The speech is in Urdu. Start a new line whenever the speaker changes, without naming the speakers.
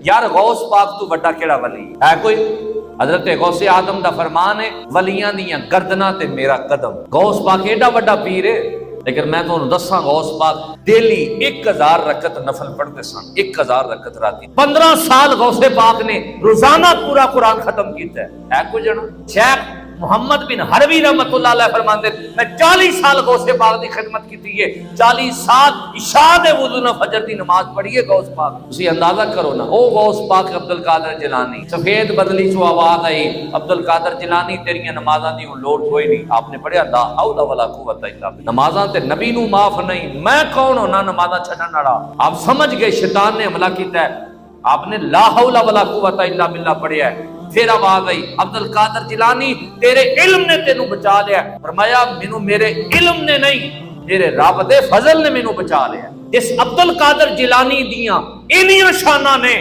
یار غوث پاک تو بڑا کیڑا ولی ہے کوئی؟ حضرت غوث آدم دا فرمان ہے ولیاں دیاں گردناں تے میرا قدم۔ غوث پاک ایڈا بڑا پیر ہے، لیکن میں تو دساں غوث پاک ڈیلی 1000 رکعت نفل پڑھتے سن، 1000 رکعت راتی۔ 15 سال غوث پاک نے روزانہ پورا قرآن ختم کیتا ہے کوئی جنا؟ شیخ محمد بن حربی رحمت اللہ علیہ فرماندے میں 40 سال غوث پاک دی خدمت کی ہے، 40 سال عشاء دے وضو نہ فجر دی نماز پڑھی ہے غوث پاک۔ تسی اندازہ کرو نا، او غوث پاک عبد القادر جیلانی سفید بدلی چو آواز آئی، عبد القادر جیلانی تیریاں نمازاں دی لوڑ کوئی نہیں۔ آپ نے پڑھیا لا حول ولا قوت الا باللہ، نمازاں تے نبی نو معاف نہیں، میں کون ہوں نہ نمازاں چھڈن والا۔ آپ سمجھ گئے شیطان نے حملہ کیتا ہے، آپ نے لا حول ولا قوت الا باللہ پڑھیا ہے۔ پھر آواز آئی عبد القادر جیلانی تیرے علم نے تینوں بچا لیا۔ فرمایا مینوں میرے علم نے نہیں، میرے رب دے فضل نے مینوں بچا لیا۔ اس عبد القادر جیلانی دیاں انہیاں شاناں نے